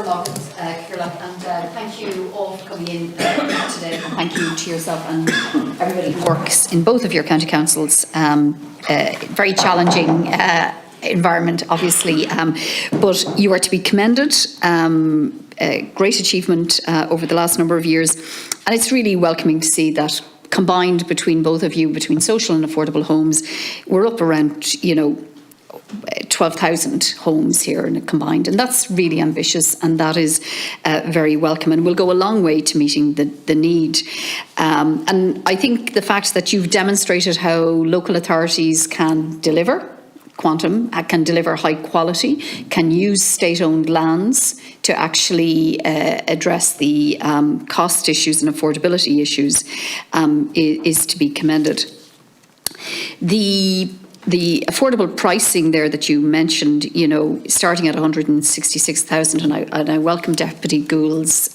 and thank you all for coming in today. And thank you to yourself and everybody who works in both of your county councils. Very challenging environment, obviously, but you are to be commended. Great achievement over the last number of years, and it's really welcoming to see that combined between both of you, between social and affordable homes, we're up around 12,000 homes here combined, and that's really ambitious, and that is very welcome and will go a long way to meeting the need. And I think the fact that you've demonstrated how local authorities can deliver quantum, can deliver high quality, can use state-owned lands to actually address the cost issues and affordability issues is to be commended. The affordable pricing there that you mentioned, starting at 166,000, and I welcome Deputy Gould's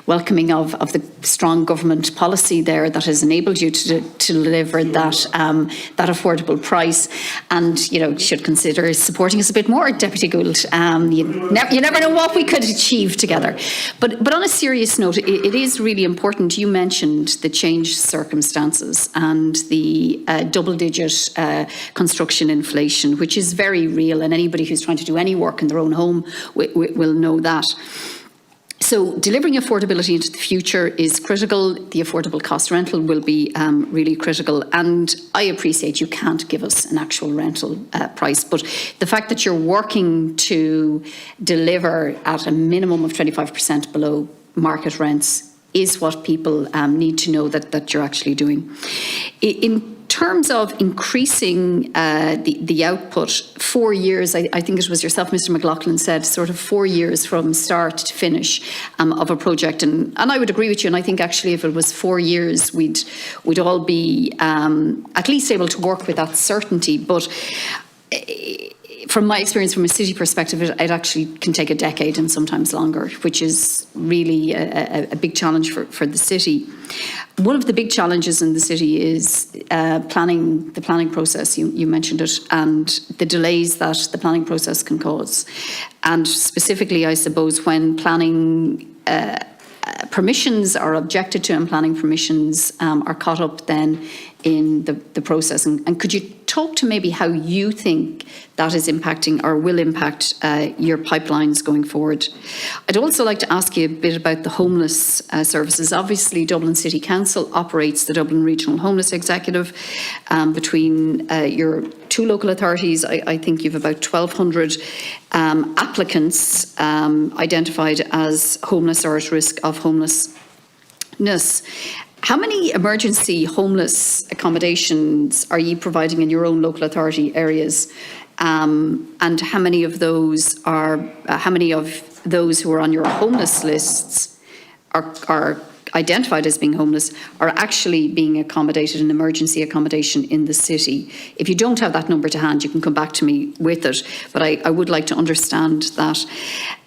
welcoming of the strong government policy there that has enabled you to deliver that affordable price, and should consider supporting us a bit more, Deputy Gould. You never know what we could achieve together. But on a serious note, it is really important. You mentioned the changed circumstances and the double-digit construction inflation, which is very real, and anybody who's trying to do any work in their own home will know that. So delivering affordability into the future is critical. The affordable cost rental will be really critical, and I appreciate you can't give us an actual rental price, but the fact that you're working to deliver at a minimum of 25% below market rents is what people need to know that you're actually doing. In terms of increasing the output, 4 years, I think it was yourself, Mr. McLaughlin, said sort of 4 years from start to finish of a project, and I would agree with you, and I think actually if it was 4 years we'd all be at least able to work with that certainty, but from my experience from a city perspective, it actually can take a decade and sometimes longer, which is really a big challenge for the city. One of the big challenges in the city is the planning process. You mentioned it, and the delays that the planning process can cause. And specifically, I suppose, when planning permissions are objected to and planning permissions are caught up then in the process. And could you talk to maybe how you think that is impacting or will impact your pipelines going forward? I'd also like to ask you a bit about the homeless services. Obviously, Dublin City Council operates the Dublin Regional Homeless Executive. Between your two local authorities, I think you've about 1,200 applicants identified as homeless or at risk of homelessness. How many emergency homeless accommodations are you providing in your own local authority areas? And how many of those who are on your homeless lists are identified as being homeless are actually being accommodated in emergency accommodation in the city? If you don't have that number to hand, you can come back to me with it, but I would like to understand that.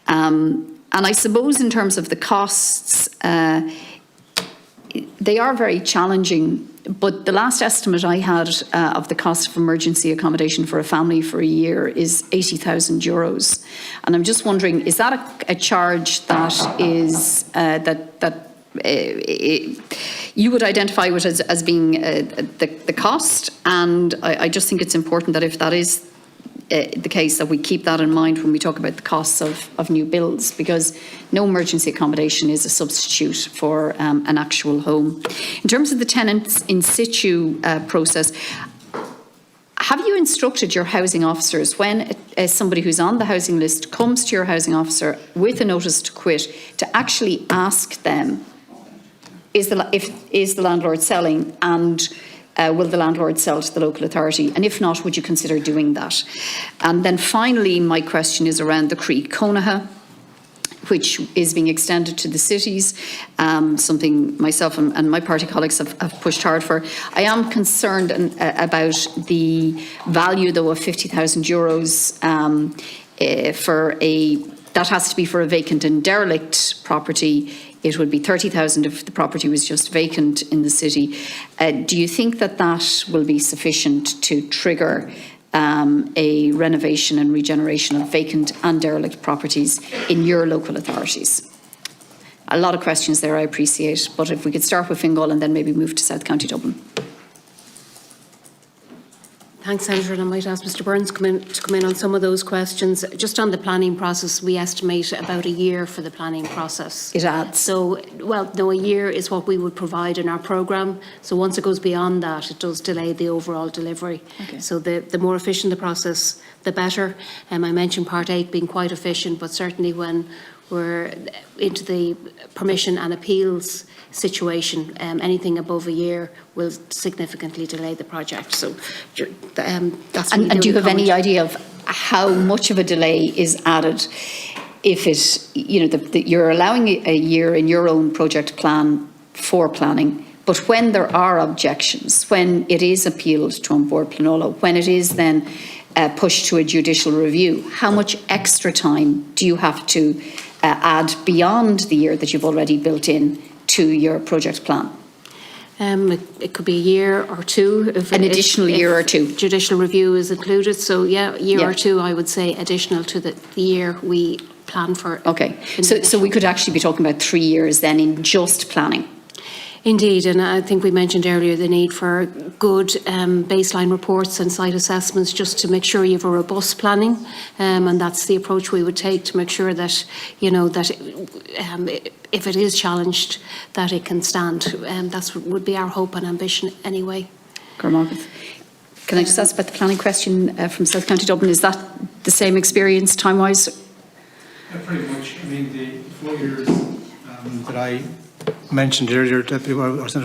And I suppose in terms of the costs, they are very challenging, but the last estimate I had of the cost of emergency accommodation for a family for a year is €80,000. And I'm just wondering, is that a charge that is you would identify with as being the cost? And I just think it's important that if that is the case, that we keep that in mind when we talk about the costs of new builds, because no emergency accommodation is a substitute for an actual home. In terms of the tenants in situ process, have you instructed your housing officers when somebody who's on the housing list comes to your housing officer with a notice to quit to actually ask them, is the landlord selling, and will the landlord sell to the local authority? And if not, would you consider doing that? And then finally, my question is around the Croí Cónaithe, which is being extended to the cities, something myself and my party colleagues have pushed hard for. I am concerned about the value, though, of €50,000 that has to be for a vacant and derelict property. It would be 30,000 if the property was just vacant in the city. Do you think that will be sufficient to trigger a renovation and regeneration of vacant and derelict properties in your local authorities? A lot of questions there, I appreciate, but if we could start with Fingal and then maybe move to South County Dublin. Thanks, Senator, and I might ask Mr Burns to come in on some of those questions. Just on the planning process, we estimate about a year for the planning process. It adds. So, well, no, a year is what we would provide in our programme. So once it goes beyond that, it does delay the overall delivery. Okay. So the more efficient the process, the better. I mentioned Part 8 being quite efficient, but certainly when we're into the permission and appeals situation, anything above a year will significantly delay the project. So that's really and do you have any idea of how much of a delay is added if it, you know, you're allowing a year in your own project plan for planning, but when there are objections, when it is appealed to An Bord Pleanála, when it is then pushed to a judicial review, how much extra time do you have to add beyond the year that you've already built in to your project plan? It could be a year or two. If an additional year or two. Judicial review is included. So yeah, a year or two, I would say, additional to the year we plan for. Okay, so we could actually be talking about 3 years then in just planning. Indeed, and I think we mentioned earlier the need for good baseline reports and site assessments just to make sure you have a robust planning, and that's the approach we would take to make sure that, you know, that if it is challenged, that it can stand. That's what would be our hope and ambition anyway. Can I just ask about the planning question from South County Dublin? Is that the same experience time-wise? Yeah, pretty much. I mean, the 4 years that I mentioned earlier, was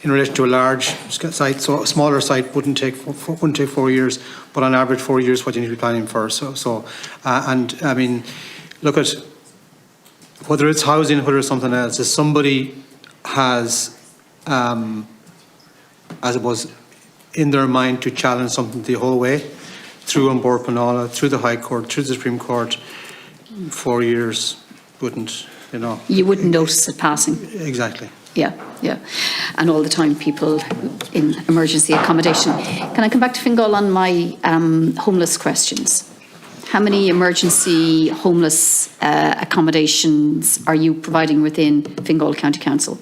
in relation to a large site. So a smaller site wouldn't take 4 years, but on average 4 years what you need to be planning for. And I mean, look at whether it's housing, whether it's something else. If somebody has, as it was, in their mind to challenge something the whole way through An Bord Pleanála, through the High Court, through the Supreme Court, 4 years wouldn't. You know, you wouldn't notice it passing. Exactly. Yeah, yeah. And all the time people in emergency accommodation. Can I come back to Fingal on my homeless questions? How many emergency homeless accommodations are you providing within Fingal County Council?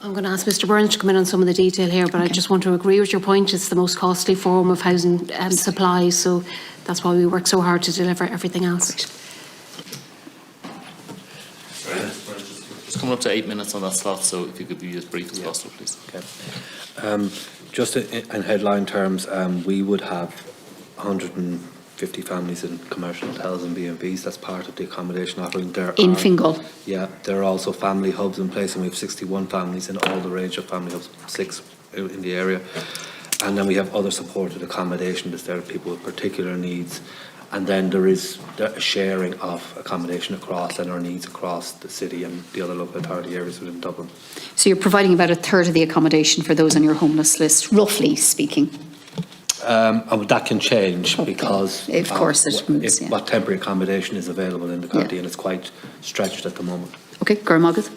I'm going to ask Mr Burns to come in on some of the detail here, but okay. I just want to agree with your point. It's the most costly form of housing supply, so that's why we work so hard to deliver everything else. Right. It's coming up to 8 minutes on that slot, so if you could be as brief as possible, please. Okay. Just in headline terms, we would have 150 families in commercial hotels and B&Bs. That's part of the accommodation offering. In Fingal? Yeah, there are also family hubs in place, and we have 61 families in all the range of family hubs, 6 in the area. And then we have other supported accommodation that's there, people with particular needs. And then there is a sharing of accommodation across and our needs across the city and the other local authority areas within Dublin. So you're providing about a third of the accommodation for those on your homeless list, roughly speaking? That can change because of course it moves, what temporary accommodation is available in the county, and it's quite stretched at the moment. Okay, Gurmagat.